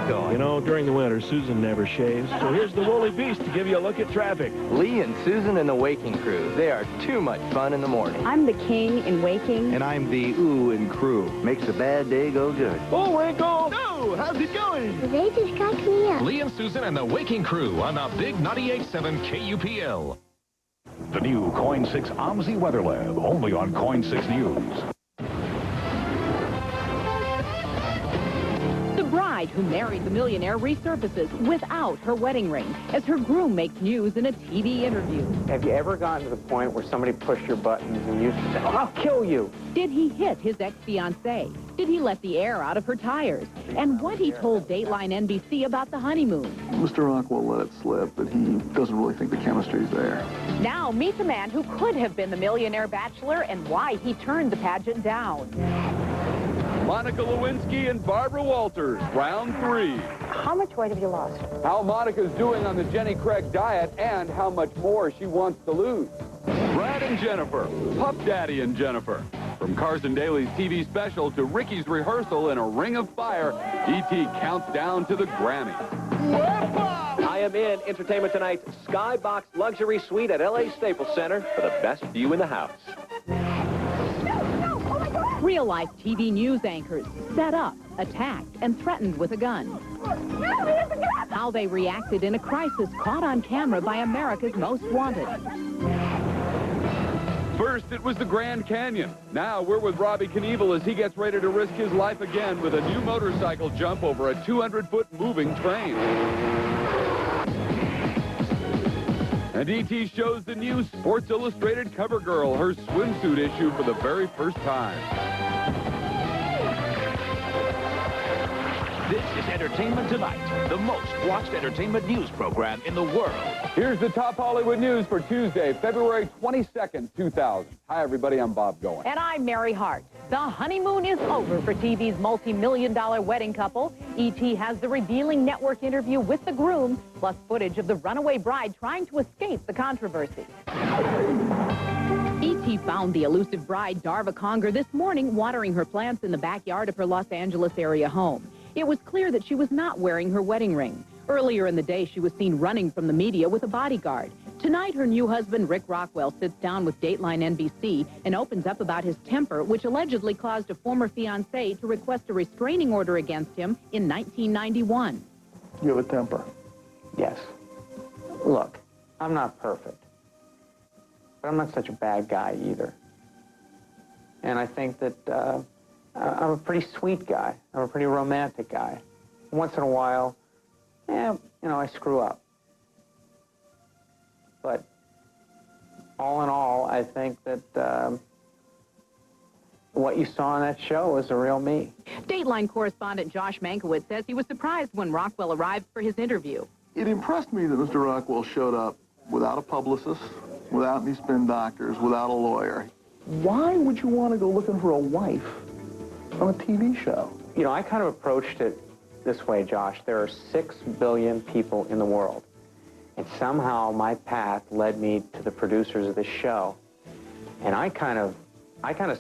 going? You know, during the winter, Susan never shaves. So here's the Woolly Beast to give you a look at traffic. Lee and Susan and the Waking Crew. They are too much fun in the morning. I'm the king in waking. And I'm the ooh and crew. Makes a bad day go good. Oh, Winkle! No! How's it going? They just got me up. Lee and Susan and the Waking Crew on the Big 98.7 KUPL. The new Coin 6 OMSI Weather Lab, only on Coin 6 News. The bride who married the millionaire resurfaces without her wedding ring as her groom makes news in a TV interview. Have you ever gotten to the point where somebody pushed your buttons and you said, I'll kill you? Did he hit his ex-fiancée? Did he let the air out of her tires? And what he told Dateline NBC about the honeymoon. Mr. Rockwell let it slip, but he doesn't really think the chemistry's there. Now meet the man who could have been the millionaire bachelor and why he turned the pageant down. Monica Lewinsky and Barbara Walters, round 3. How much weight have you lost? How Monica's doing on the Jenny Craig diet and how much more she wants to lose. Brad and Jennifer, Puff Daddy and Jennifer. From Carson Daly's TV special to Ricky's rehearsal in a ring of fire, E.T. counts down to the Grammy. I am in Entertainment Tonight's Skybox Luxury Suite at L.A. Staples Center for the best view in the house. Real-life TV news anchors set up, attacked, and threatened with a gun. How they reacted in a crisis caught on camera by America's Most Wanted. First, it was the Grand Canyon. Now we're with Robbie Knievel as he gets ready to risk his life again with a new motorcycle jump over a 200-foot moving train. And E.T. shows the new Sports Illustrated cover girl her swimsuit issue for the very first time. This is Entertainment Tonight, the most watched entertainment news program in the world. Here's the top Hollywood news for Tuesday, February 22nd, 2000. Hi, everybody. I'm Bob Goen. And I'm Mary Hart. The honeymoon is over for TV's multi-million-dollar wedding couple. E.T. has the revealing network interview with the groom, plus footage of the runaway bride trying to escape the controversy. E.T. found the elusive bride, Darva Conger, this morning watering her plants in the backyard of her Los Angeles area home. It was clear that she was not wearing her wedding ring. Earlier in the day, she was seen running from the media with a bodyguard. Tonight, her new husband, Rick Rockwell, sits down with Dateline NBC and opens up about his temper, which allegedly caused a former fiancée to request a restraining order against him in 1991. You have a temper. Yes. Look, I'm not perfect. But I'm not such a bad guy either. And I think that I'm a pretty sweet guy. I'm a pretty romantic guy. Once in a while, I screw up. But all in all, I think that what you saw on that show was the real me. Dateline correspondent Josh Mankiewicz says he was surprised when Rockwell arrived for his interview. It impressed me that Mr. Rockwell showed up without a publicist, without any spin doctors, without a lawyer. Why would you want to go looking for a wife on a TV show? You know, I kind of approached it this way, Josh. There are 6 billion people in the world. And somehow my path led me to the producers of this show. And I kind of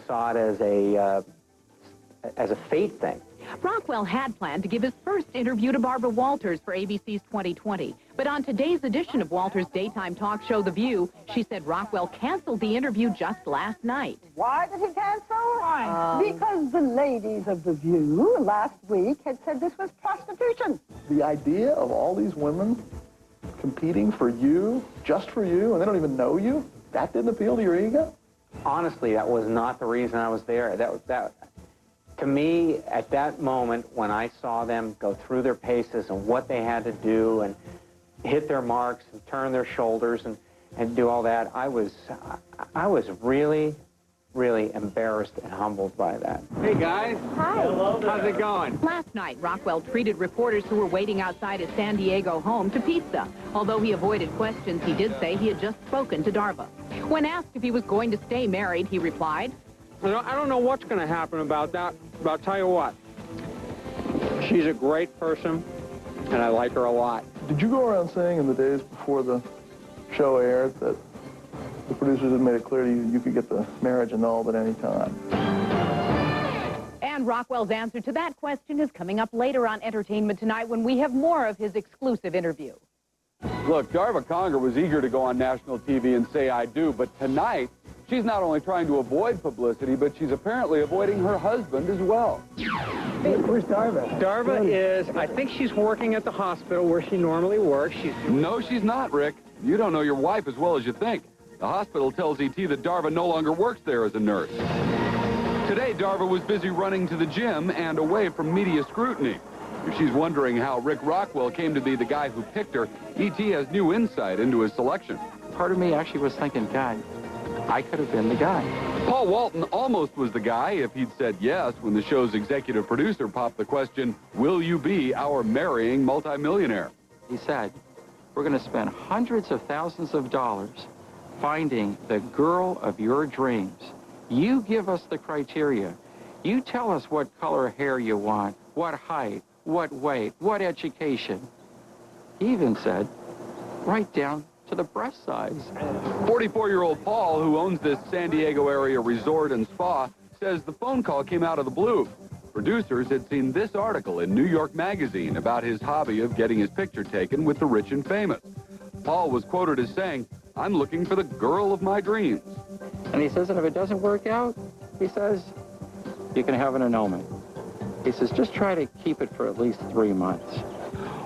saw it as a fate thing. Rockwell had planned to give his first interview to Barbara Walters for ABC's 2020. But on today's edition of Walters' daytime talk show, The View, she said Rockwell canceled the interview just last night. Why did he cancel? Because the ladies of The View last week had said this was prostitution. The idea of all these women competing for you, just for you, and they don't even know you, that didn't appeal to your ego? Honestly, that was not the reason I was there. To me, at that moment, when I saw them go through their paces and what they had to do and hit their marks and turn their shoulders and do all that, I was really, really embarrassed and humbled by that. Hey, guys. Hi. Hello there. How's it going? Last night, Rockwell treated reporters who were waiting outside his San Diego home to pizza. Although he avoided questions, he did say he had just spoken to Darva. When asked if he was going to stay married, he replied, I don't know what's going to happen about that, but I'll tell you what. She's a great person, and I like her a lot. Did you go around saying in the days before the show aired that the producers had made it clear to you you could get the marriage annulled at any time? And Rockwell's answer to that question is coming up later on Entertainment Tonight when we have more of his exclusive interview. Look, Darva Conger was eager to go on national TV and say I do, but tonight, she's not only trying to avoid publicity, but she's apparently avoiding her husband as well. Hey, where's Darva? Darva is, I think she's working at the hospital where she normally works. No, she's not, Rick. You don't know your wife as well as you think. The hospital tells ET that Darva no longer works there as a nurse. Today, Darva was busy running to the gym and away from media scrutiny. If she's wondering how Rick Rockwell came to be the guy who picked her, ET has new insight into his selection. Part of me actually was thinking, God, I could have been the guy. Paul Walton almost was the guy if he'd said yes when the show's executive producer popped the question, will you be our marrying multimillionaire? He said, we're going to spend hundreds of thousands of dollars finding the girl of your dreams. You give us the criteria. You tell us what color hair you want, what height, what weight, what education. He even said, right down to the breast size. 44-year-old Paul, who owns this San Diego area resort and spa, says the phone call came out of the blue. Producers had seen this article in New York Magazine about his hobby of getting his picture taken with the rich and famous. Paul was quoted as saying, I'm looking for the girl of my dreams. And he says, and if it doesn't work out, he says, you can have an annulment. He says, just try to keep it for at least 3 months.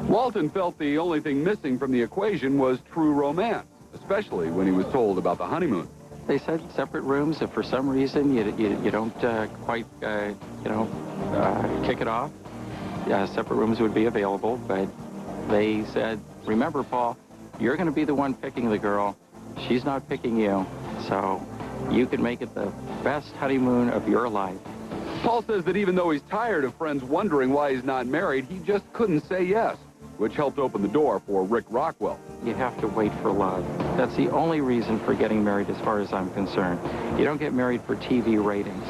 Walton felt the only thing missing from the equation was true romance, especially when he was told about the honeymoon. They said separate rooms if for some reason you don't quite, kick it off. Separate rooms would be available, but they said, remember, Paul, you're going to be the one picking the girl. She's not picking you, so you can make it the best honeymoon of your life. Paul says that even though he's tired of friends wondering why he's not married, he just couldn't say yes, which helped open the door for Rick Rockwell. You have to wait for love. That's the only reason for getting married as far as I'm concerned. You don't get married for TV ratings.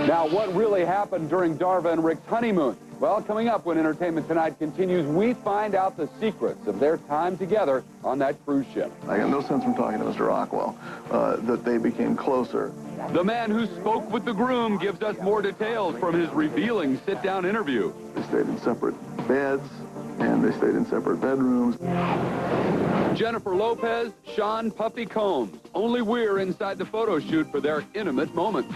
Now, what really happened during Darva and Rick's honeymoon? Well, coming up when Entertainment Tonight continues, we find out the secrets of their time together on that cruise ship. I got no sense from talking to Mr. Rockwell that they became closer. The man who spoke with the groom gives us more details from his revealing sit-down interview. They stayed in separate beds, and they stayed in separate bedrooms. Jennifer Lopez, Sean Puffy Combs. Only we're inside the photo shoot for their intimate moments.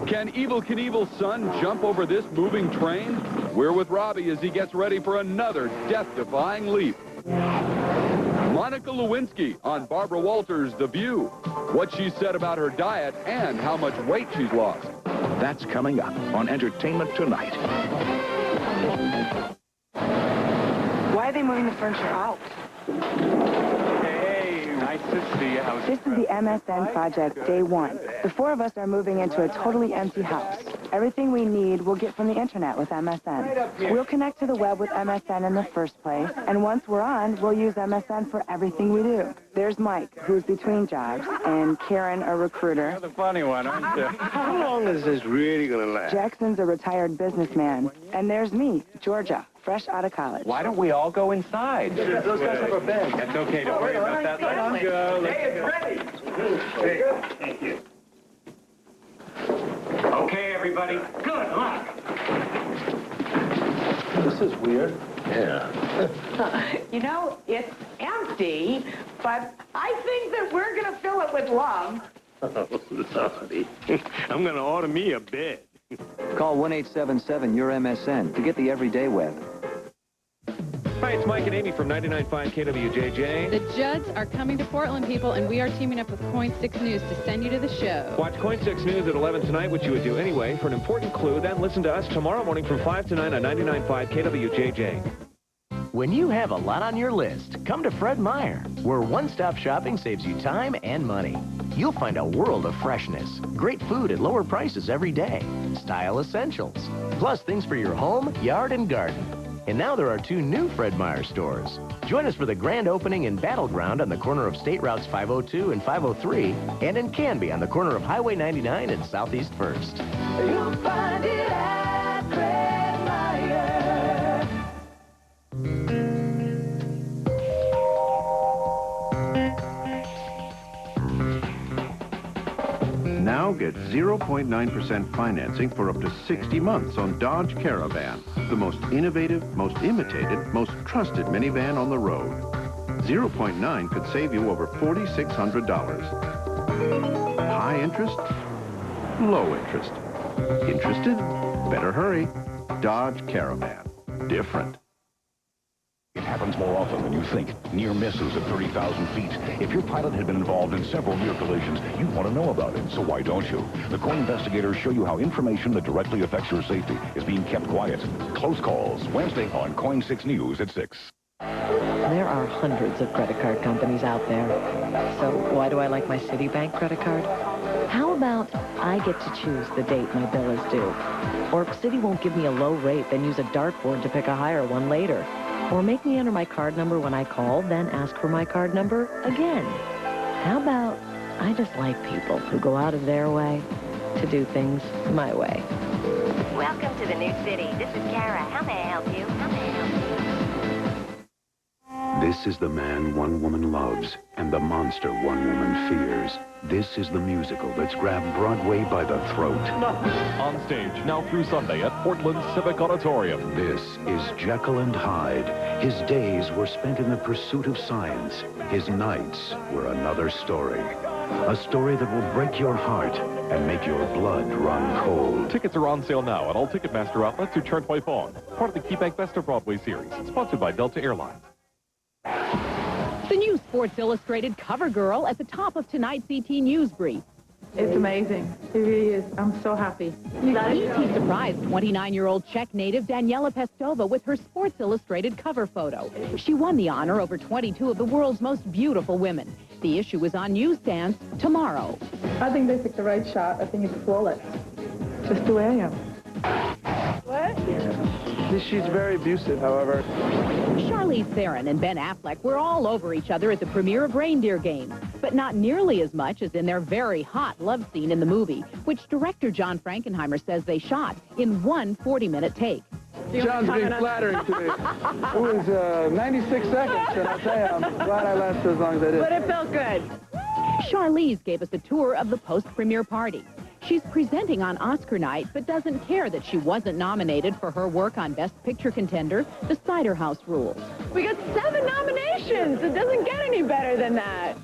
Can Evel Knievel's son jump over this moving train? We're with Robbie as he gets ready for another death-defying leap. Monica Lewinsky on Barbara Walters' The View. What she said about her diet and how much weight she's lost. That's coming up on Entertainment Tonight. Why are they moving the furniture out? Nice to see you. This is the MSN project, day one. The four of us are moving into a totally empty house. Everything we need we'll get from the internet with MSN. We'll connect to the web with MSN in the first place, and once we're on, we'll use MSN for everything we do. There's Mike, who's between jobs, and Karen, a recruiter. You're the funny one, aren't you? How long is this really going to last? Jackson's a retired businessman. And there's me, Georgia, fresh out of college. Why don't we all go inside? Those guys have a bed. That's okay. Don't worry about that. Let's go. Hey, it's ready. Hey, thank you. Okay, everybody. Good luck. This is weird. Yeah. You know, it's empty, but I think that we're going to fill it with love. Oh, Lordy. I'm going to order me a bed. Call 1-877-YOUR-MSN to get the everyday web. Hi, it's Mike and Amy from 99.5 KWJJ. The Judds are coming to Portland, people, and we are teaming up with Coin 6 News to send you to the show. Watch Coin 6 News at 11 tonight, which you would do anyway, for an important clue. Then listen to us tomorrow morning from 5 to 9 on 99.5 KWJJ. When you have a lot on your list, come to Fred Meyer, where one-stop shopping saves you time and money. You'll find a world of freshness, great food at lower prices every day, style essentials, plus things for your home, yard, and garden. And now there are 2 new Fred Meyer stores. Join us for the grand opening in Battleground on the corner of State Routes 502 and 503, and in Canby on the corner of Highway 99 and Southeast 1st. You'll find it at Fred Meyer. Now get Get 0.9% financing for up to 60 months on Dodge Caravan, the most innovative, most imitated, most trusted minivan on the road. 0.9 could save you over $4,600. High interest, low interest. Interested? Better hurry. Dodge Caravan. Different. It happens more often than you think. Near misses at 30,000 feet. If your pilot had been involved in several near collisions, you'd want to know about it, so why don't you? The Coin investigators show you how information that directly affects your safety is being kept quiet. Close Calls, Wednesday on Coin 6 News at 6. There are hundreds of credit card companies out there. So why do I like my Citibank credit card? How about I get to choose the date my bill is due? Or if Citi won't give me a low rate, then use a dartboard to pick a higher one later. Or make me enter my card number when I call, then ask for my card number again. How about I just like people who go out of their way to do things my way? Welcome to the new city. This is Kara. How may I help you? This is the man one woman loves and the monster one woman fears. This is the musical that's grabbed Broadway by the throat. On stage, now through Sunday at Portland Civic Auditorium. This is Jekyll and Hyde. His days were spent in the pursuit of science. His nights were another story. A story that will break your heart and make your blood run cold. Tickets are on sale now at all Ticketmaster outlets through Chartway Phone. Part of the KeyBank Best of Broadway series. Sponsored by Delta Airlines. The new Sports Illustrated cover girl at the top of tonight's ET News Brief. It's amazing. It really is. I'm so happy. ET surprised 29-year-old Czech native Daniela Pestova with her Sports Illustrated cover photo. She won the honor over 22 of the world's most beautiful women. The issue is on newsstands tomorrow. I think they picked the right shot. I think it's flawless. Just the way I am. What? She's very abusive, however. Charlize Theron and Ben Affleck were all over each other at the premiere of Reindeer Games, but not nearly as much as in their very hot love scene in the movie, which director John Frankenheimer says they shot in one 40-minute take. John's being flattering to me. It was 96 seconds, and I'll tell you, I'm glad I lasted as long as I did. But it felt good. Charlize gave us a tour of the post-premiere party. She's presenting on Oscar night, but doesn't care that she wasn't nominated for her work on Best Picture contender, The Cider House Rules. We got 7 nominations. It doesn't get any better than that.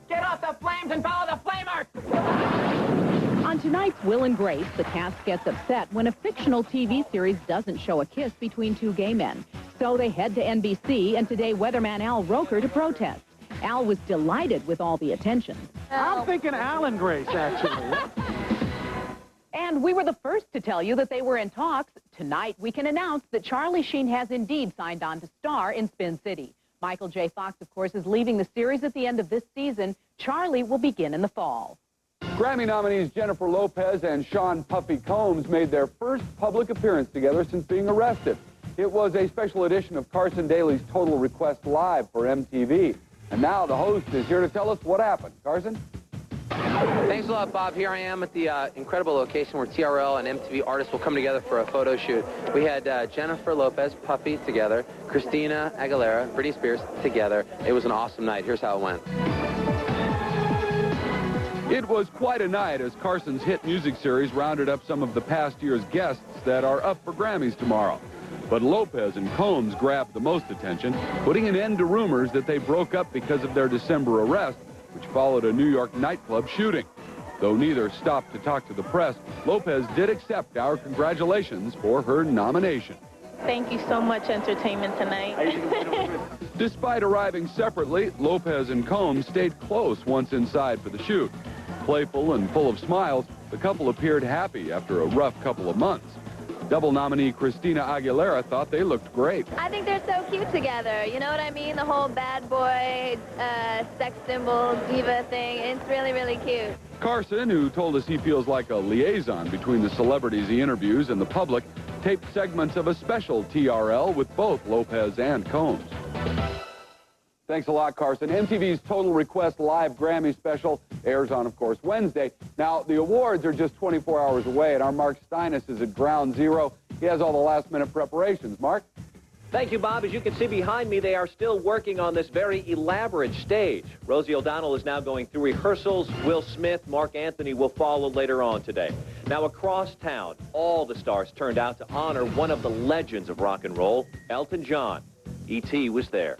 Get off the flames and follow the flamers! On tonight's Will and Grace, the cast gets upset when a fictional TV series doesn't show a kiss between two gay men. So they head to NBC and today weatherman Al Roker to protest. Al was delighted with all the attention. I'm thinking Al and Grace, actually. And we were the first to tell you that they were in talks. Tonight, we can announce that Charlie Sheen has indeed signed on to star in Spin City. Michael J. Fox, of course, is leaving the series at the end of this season. Charlie will begin in the fall. Grammy nominees Jennifer Lopez and Sean Puffy Combs made their first public appearance together since being arrested. It was a special edition of Carson Daly's Total Request Live for MTV. And now the host is here to tell us what happened. Carson? Thanks a lot, Bob. Here I am at the incredible location where TRL and MTV artists will come together for a photo shoot. We had Jennifer Lopez, Puffy together, Christina Aguilera, Britney Spears together. It was an awesome night. Here's how it went. It was quite a night as Carson's hit music series rounded up some of the past year's guests that are up for Grammys tomorrow. But Lopez and Combs grabbed the most attention, putting an end to rumors that they broke up because of their December arrest, which followed a New York nightclub shooting. Though neither stopped to talk to the press, Lopez did accept our congratulations for her nomination. Thank you so much, Entertainment Tonight. Despite arriving separately, Lopez and Combs stayed close once inside for the shoot. Playful and full of smiles, the couple appeared happy after a rough couple of months. Double nominee Christina Aguilera thought they looked great. I think they're so cute together. You know what I mean? The whole bad boy, sex symbol, diva thing. It's really, really cute. Carson, who told us he feels like a liaison between the celebrities he interviews and the public, taped segments of a special TRL with both Lopez and Combs. Thanks a lot, Carson. MTV's Total Request Live Grammy special airs on, of course, Wednesday. Now, the awards are just 24 hours away, and our Mark Steinis is at ground zero. He has all the last-minute preparations. Mark? Thank you, Bob. As you can see behind me, they are still working on this very elaborate stage. Rosie O'Donnell is now going through rehearsals. Will Smith, Mark Anthony will follow later on today. Now, across town, all the stars turned out to honor one of the legends of rock and roll, Elton John. E.T. was there.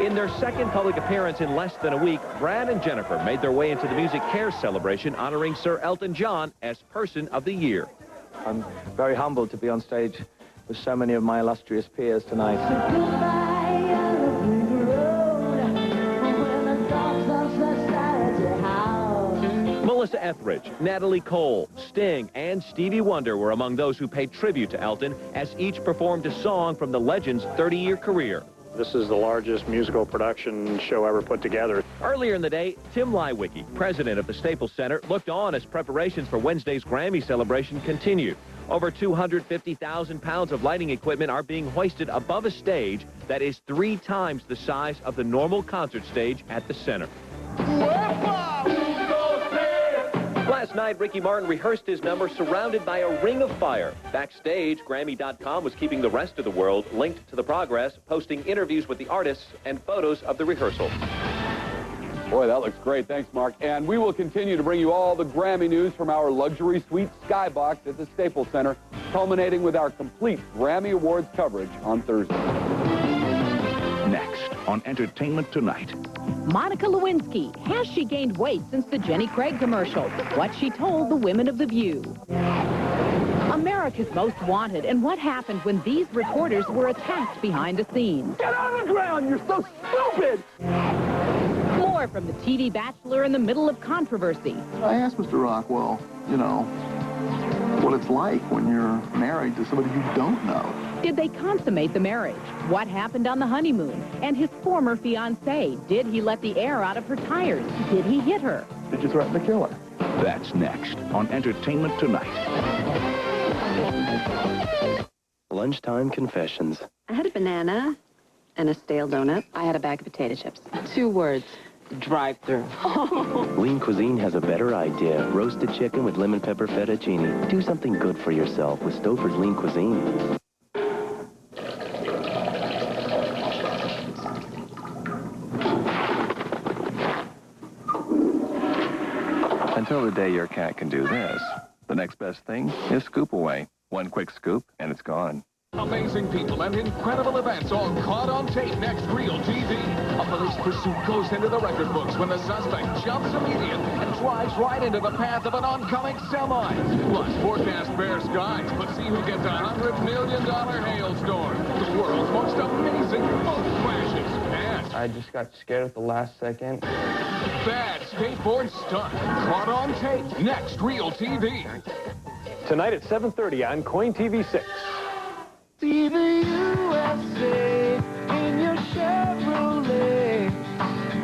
In their second public appearance in less than a week, Brad and Jennifer made their way into the Music Cares celebration honoring Sir Elton John as Person of the Year. I'm very humbled to be on stage with so many of my illustrious peers tonight. Melissa Etheridge, Natalie Cole, Sting, and Stevie Wonder were among those who paid tribute to Elton as each performed a song from the legend's 30-year career. This is the largest musical production show ever put together. Earlier in the day, Tim Leiweke, president of the Staples Center, looked on as preparations for Wednesday's Grammy celebration continued. Over 250,000 pounds of lighting equipment are being hoisted above a stage that is 3 times the size of the normal concert stage at the center. Last night, Ricky Martin rehearsed his number surrounded by a ring of fire. Backstage, Grammy.com was keeping the rest of the world linked to the progress, posting interviews with the artists and photos of the rehearsal. Boy, that looks great. Thanks, Mark. And we will continue to bring you all the Grammy news from our luxury suite skybox at the Staples Center, culminating with our complete Grammy Awards coverage on Thursday. Next on Entertainment Tonight. Monica Lewinsky, has she gained weight since the Jenny Craig commercial? What she told the women of The View. America's Most Wanted, and what happened when these reporters were attacked behind the scenes. Get on the ground! You're so stupid! More from the TV Bachelor in the middle of controversy. I asked Mr. Rockwell, you know, what it's like when you're married to somebody you don't know. Did they consummate the marriage? What happened on the honeymoon? And his former fiancée, did he let the air out of her tires? Did he hit her? Did you threaten to kill her? That's next on Entertainment Tonight. Lunchtime confessions. I had a banana and a stale donut. I had a bag of potato chips. 2 words. Drive-through. Lean Cuisine has a better idea. Roasted chicken with lemon pepper fettuccine. Do something good for yourself with Stouffer's Lean Cuisine. Until the day your cat can do this, the next best thing is Scoop Away. One quick scoop, and it's gone. Amazing people and incredible events all caught on tape next Real TV. A police pursuit goes into the record books when the suspect jumps a median and drives right into the path of an oncoming semi. Plus, forecast bare skies, but see who gets a $100 million hailstorm. The world's most amazing boat crashes. And I just got scared at the last second. bad skateboard stunt caught on tape next Real TV. Tonight at 7:30 on Coin TV 6. See the USA in your Chevrolet.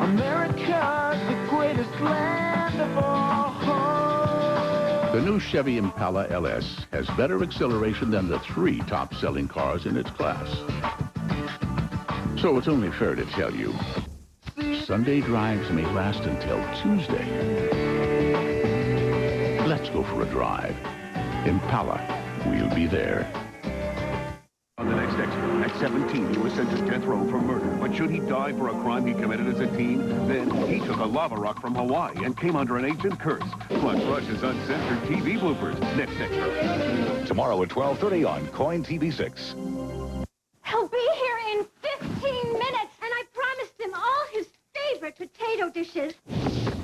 America's the greatest land of all. The new Chevy Impala LS has better acceleration than the 3 top-selling cars in its class. So it's only fair to tell you, Sunday drives may last until Tuesday. Let's go for a drive. Impala, we'll be there. On the next extra, at 17, he was sent to death row for murder. But should he die for a crime he committed as a teen? Then he took a lava rock from Hawaii and came under an ancient curse. Plus Rush's uncensored TV bloopers. Next extra. Tomorrow at 12:30 on Coin TV 6. He'll be here in 15 minutes, and I promised him all his favorite potato dishes.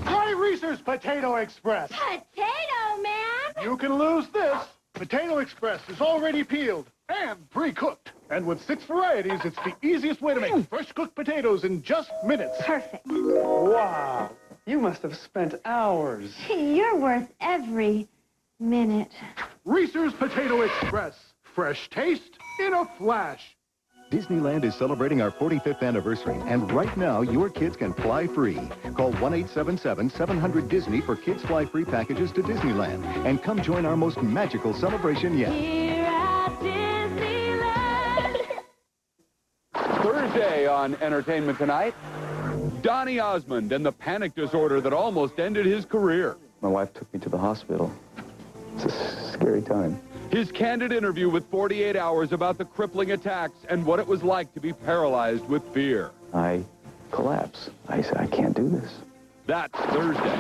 Try Reese's Potato Express. Potato Man! You can lose this. Potato Express is already peeled and pre-cooked. And with 6 varieties, it's the easiest way to make fresh cooked potatoes in just minutes. Perfect. Wow. You must have spent hours. You're worth every minute. Reese's Potato Express. Fresh taste in a flash. Disneyland is celebrating our 45th anniversary, and right now, your kids can fly free. Call 1-877-700-DISNEY for Kids Fly Free packages to Disneyland, and come join our most magical celebration yet. Here at Disneyland. Thursday on Entertainment Tonight, Donny Osmond and the panic disorder that almost ended his career. My wife took me to the hospital. It's a scary time. His candid interview with 48 Hours about the crippling attacks and what it was like to be paralyzed with fear. I collapse. I say, I can't do this. That's Thursday.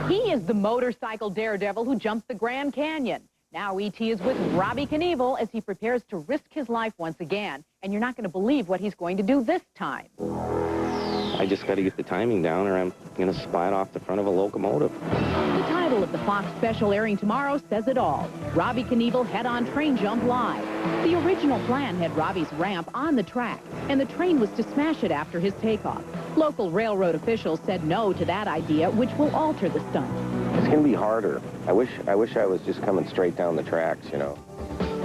He is the motorcycle daredevil who jumped the Grand Canyon. Now E.T. is with Robbie Knievel as he prepares to risk his life once again. And you're not going to believe what he's going to do this time. I just got to get the timing down or I'm going to spy it off the front of a locomotive. The title of the Fox special airing tomorrow says it all. Robbie Knievel head-on train jump live. The original plan had Robbie's ramp on the track, and the train was to smash it after his takeoff. Local railroad officials said no to that idea, which will alter the stunt. It's going to be harder. I wish I was just coming straight down the tracks, you know.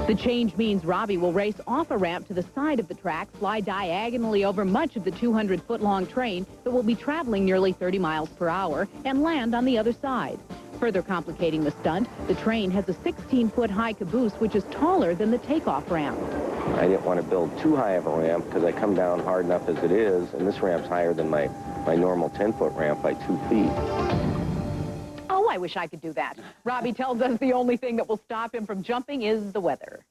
The change means Robbie will race off a ramp to the side of the track, fly diagonally over much of the 200-foot-long train that will be traveling nearly 30 miles per hour, and land on the other side. Further complicating the stunt, the train has a 16-foot-high caboose, which is taller than the takeoff ramp. I didn't want to build too high of a ramp because I come down hard enough as it is, and this ramp's higher than my normal 10-foot ramp by 2 feet. Oh, I wish I could do that. Robbie tells us the only thing that will stop him from jumping is the weather.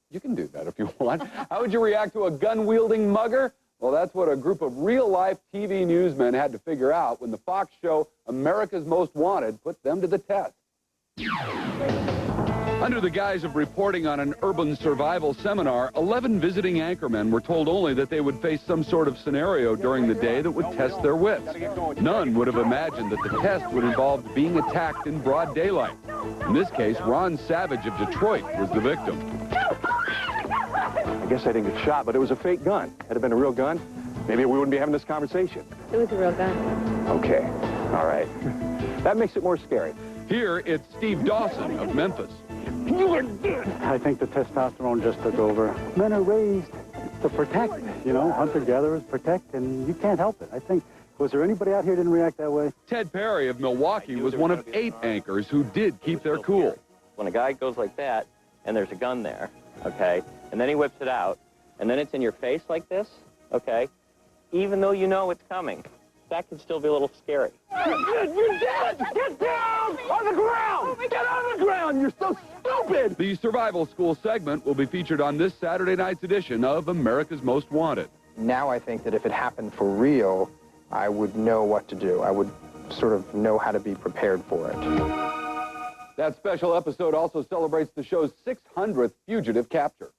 You can do that if you want. How would you react to a gun-wielding mugger? Well, that's what a group of real-life TV newsmen had to figure out when the Fox show America's Most Wanted put them to the test. Under the guise of reporting on an urban survival seminar, 11 visiting anchormen were told only that they would face some sort of scenario during the day that would test their wits. None would have imagined that the test would involve being attacked in broad daylight. In this case, Ron Savage of Detroit was the victim. I guess I didn't get shot, but it was a fake gun. Had it been a real gun, maybe we wouldn't be having this conversation. It was a real gun. Okay, all right. That makes it more scary. Here, it's Steve Dawson of Memphis. You are dead. I think the testosterone just took over. Men are raised to protect, you know, hunter-gatherers protect, and you can't help it. I think, was there anybody out here who didn't react that way? Ted Perry of Milwaukee was one of 8 anchors who did keep their cool. When a guy goes like that, and there's a gun there, okay, and then he whips it out, and then it's in your face like this, okay, even though you know it's coming, that can still be a little scary. You're dead! Get down on the ground! Get on the ground! You're so stupid! The survival school segment will be featured on this Saturday night's edition of America's Most Wanted. Now I think that if it happened for real, I would know what to do. I would sort of know how to be prepared for it. That special episode also celebrates the show's 600th fugitive capture.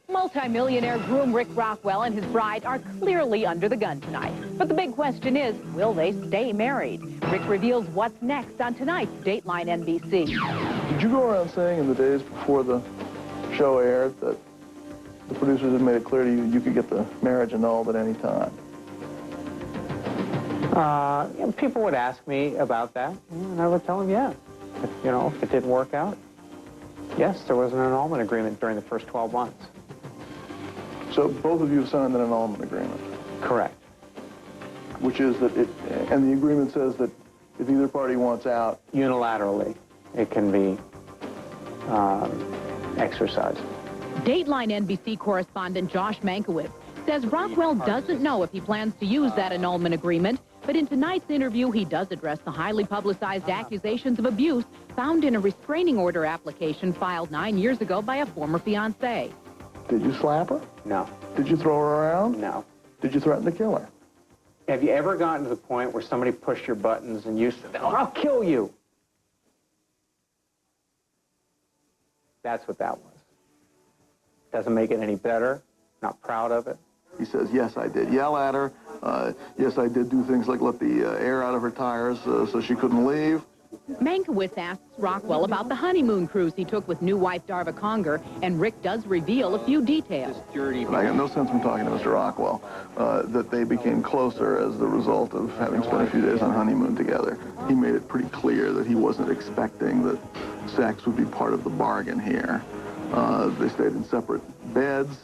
Multi-millionaire groom Rick Rockwell and his bride are clearly under the gun tonight. But the big question is, will they stay married? Rick reveals what's next on tonight's Dateline NBC. Did you go around saying in the days before the show aired that the producers had made it clear to you you could get the marriage annulled at any time? People would ask me about that, and I would tell them, yeah. If it didn't work out, yes, there was an annulment agreement during the first 12 months. So both of you have signed an annulment agreement? Correct. Which is that and the agreement says that if either party wants out... Unilaterally, it can be exercised. Dateline NBC correspondent Josh Mankiewicz says Rockwell doesn't know if he plans to use that annulment agreement, but in tonight's interview, he does address the highly publicized accusations of abuse found in a restraining order application filed 9 years ago by a former fiancé. Did you slap her? No. Did you throw her around? No. Did you threaten to kill her? Have you ever gotten to the point where somebody pushed your buttons and you said, "Oh, I'll kill you"? That's what that was. Doesn't make it any better. Not proud of it. He says, yes, I did yell at her. Yes, I did do things like let the air out of her tires so she couldn't leave. Mankiewicz asks Rockwell about the honeymoon cruise he took with new wife Darva Conger, and Rick does reveal a few details. And I got no sense from talking to Mr. Rockwell that they became closer as the result of having spent a few days on honeymoon together. He made it pretty clear that he wasn't expecting that sex would be part of the bargain here. They stayed in separate beds,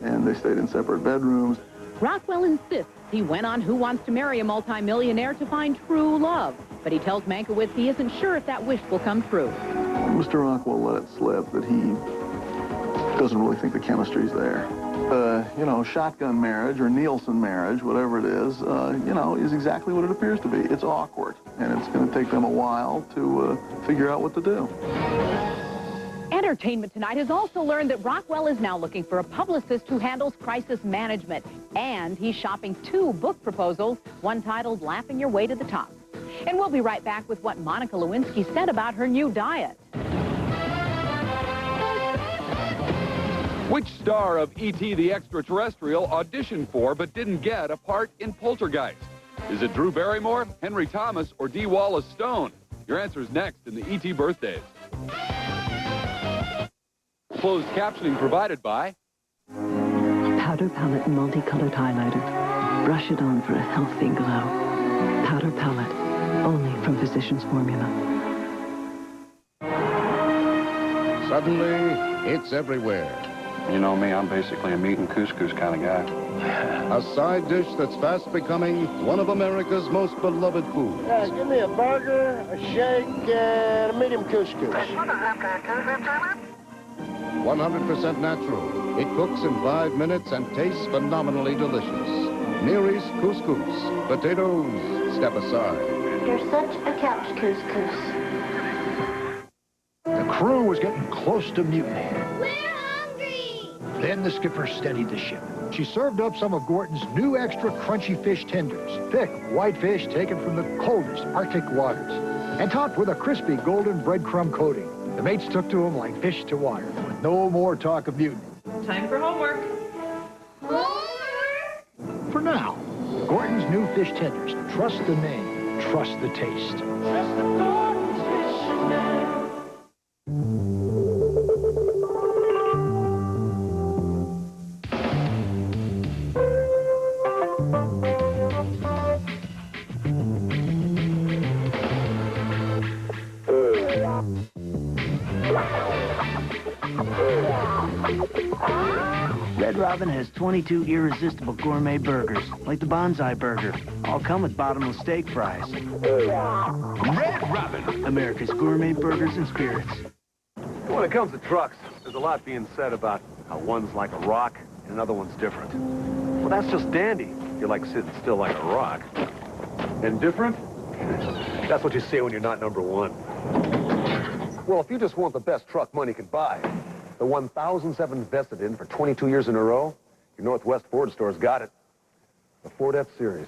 and they stayed in separate bedrooms. Rockwell insists he went on Who Wants to Marry a Multimillionaire to find true love, but he tells Mankiewicz he isn't sure if that wish will come true. Mr. Rockwell let it slip that he doesn't really think the chemistry's there. Shotgun marriage or Nielsen marriage, whatever it is, is exactly what it appears to be. It's awkward, and it's going to take them a while to figure out what to do. Entertainment Tonight has also learned that Rockwell is now looking for a publicist who handles crisis management. And he's shopping 2 book proposals, one titled Laughing Your Way to the Top. And we'll be right back with what Monica Lewinsky said about her new diet. Which star of E.T. the Extraterrestrial auditioned for but didn't get a part in Poltergeist? Is it Drew Barrymore, Henry Thomas, or Dee Wallace Stone? Your answer is next in the E.T. Birthdays. Closed captioning provided by Powder Palette Multicolored Highlighter. Brush it on for a healthy glow. Powder Palette, only from Physicians Formula. Suddenly, it's everywhere. You know me, I'm basically a meat and couscous kind of guy. A side dish that's fast becoming one of America's most beloved foods. Give me a burger, a shake, and a medium couscous. 100% natural. It cooks in 5 minutes and tastes phenomenally delicious. Near East couscous. Potatoes, step aside. You're such a couch couscous. The crew was getting close to mutiny. We're hungry! Then the skipper steadied the ship. She served up some of Gorton's new extra crunchy fish tenders. Thick, white fish taken from the coldest Arctic waters. And topped with a crispy golden breadcrumb coating. The mates took to them like fish to water, with no more talk of mutiny. Time for homework. For now, Gorton's new fish tenders. Trust the name, trust the taste. Trust the Gordon's fishing name. Red Robin has 22 irresistible gourmet burgers, like the Bonsai Burger. All come with bottomless steak fries. Red Robin, America's gourmet burgers and spirits. When it comes to trucks, there's a lot being said about how one's like a rock and another one's different. Well, that's just dandy. You're like sitting still like a rock. And different? That's what you say when you're not number one. Well, if you just want the best truck money can buy, the 1,007 invested in for 22 years in a row, your Northwest Ford store's got it. The Ford F-Series,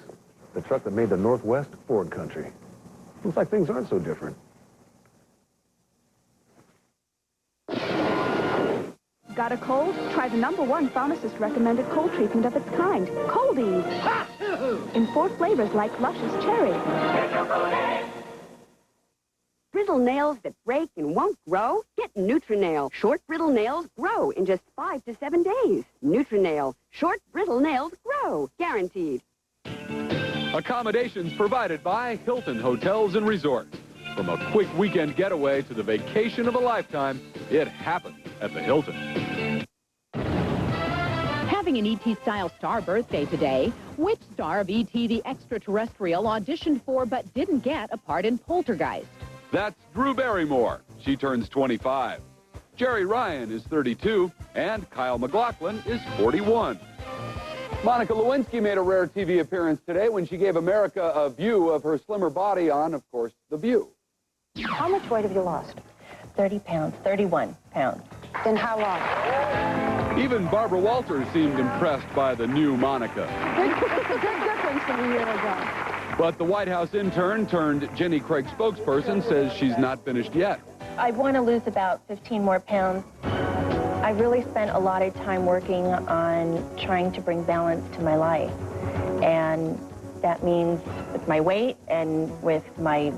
the truck that made the Northwest Ford country. Looks like things aren't so different. Got a cold? Try the #1 pharmacist-recommended cold treatment of its kind, Coldies. In 4 flavors like luscious cherry. Brittle nails that break and won't grow? Get Nutrinail. Short brittle nails grow in just 5 to 7 days. Nutrinail. Short brittle nails grow. Guaranteed. Accommodations provided by Hilton Hotels and Resorts. From a quick weekend getaway to the vacation of a lifetime, it happened at the Hilton. Having an E.T.-style star birthday today, which star of E.T. the Extraterrestrial auditioned for but didn't get a part in Poltergeist? That's Drew Barrymore. She turns 25. Jerry Ryan is 32, and Kyle MacLachlan is 41. Monica Lewinsky made a rare TV appearance today when she gave America a view of her slimmer body on, of course, The View. How much weight have you lost? 30 pounds, 31 pounds. In how long? Even Barbara Walters seemed impressed by the new Monica. It's a good difference from a year ago. But the White House intern turned Jenny Craig spokesperson says she's not finished yet. I want to lose about 15 more pounds. I really spent a lot of time working on trying to bring balance to my life. And that means with my weight and with my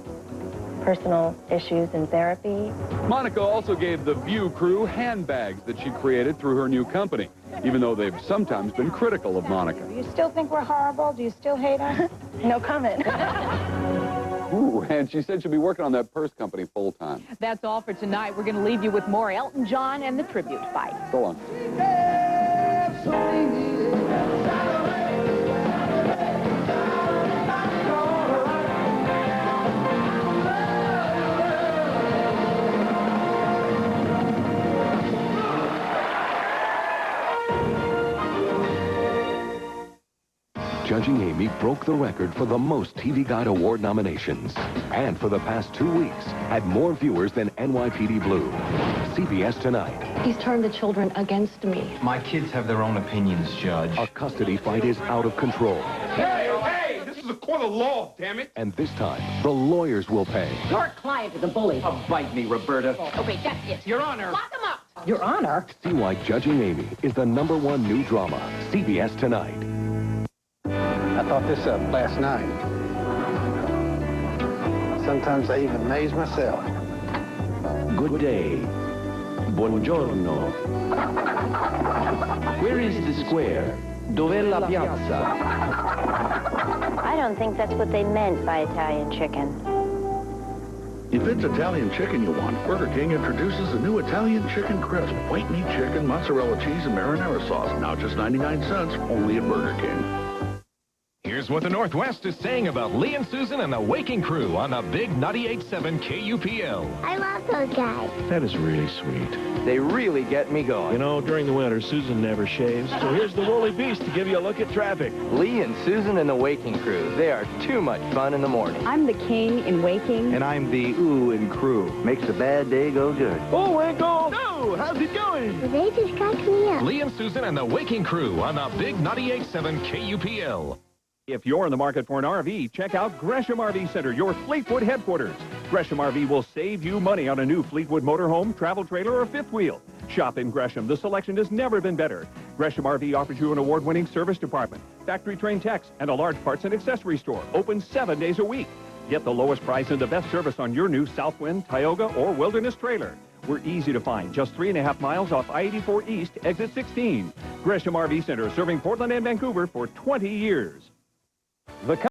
personal issues in therapy. Monica also gave the View crew handbags that she created through her new company, even though they've sometimes been critical of Monica. Do you still think we're horrible? Do you still hate us? No comment. Ooh, and she said she'll be working on that purse company full-time. That's all for tonight. We're going to leave you with more Elton John and the tribute fight. Go on. Judging Amy broke the record for the most TV Guide Award nominations. And for the past 2 weeks, had more viewers than NYPD Blue. CBS Tonight. He's turned the children against me. My kids have their own opinions, Judge. A custody fight is out of control. Hey, this is a court of law, damn it. And this time, the lawyers will pay. Your client is a bully. Oh, bite me, Roberta. Okay, that's it. Your Honor. Lock him up. Your Honor? See why Judging Amy is the #1 new drama. CBS Tonight. I thought this up last night. Sometimes I even amaze myself. Good day. Buongiorno. Where is the square? Dov'è la piazza? I don't think that's what they meant by Italian chicken. If it's Italian chicken you want, Burger King introduces a new Italian chicken crisp. White meat chicken, mozzarella cheese, and marinara sauce. Now just 99 cents, only at Burger King. Here's what the Northwest is saying about Lee and Susan and the Waking Crew on the big 98.7 KUPL. I love those guys. That is really sweet. They really get me going. You know, during the winter, Susan never shaves. So here's the Woolly Beast to give you a look at traffic. Lee and Susan and the Waking Crew. They are too much fun in the morning. I'm the king in waking. And I'm the ooh and crew. Makes a bad day go good. Oh, Winkle! No! How's it going? They just crack me up. Lee and Susan and the Waking Crew on the big 98.7 KUPL. If you're in the market for an RV, check out Gresham RV Center, your Fleetwood headquarters. Gresham RV will save you money on a new Fleetwood motorhome, travel trailer, or fifth wheel. Shop in Gresham. The selection has never been better. Gresham RV offers you an award-winning service department, factory-trained techs, and a large parts and accessory store, open 7 days a week. Get the lowest price and the best service on your new Southwind, Tioga, or Wilderness trailer. We're easy to find, just 3.5 miles off I-84 East, exit 16. Gresham RV Center, serving Portland and Vancouver for 20 years. The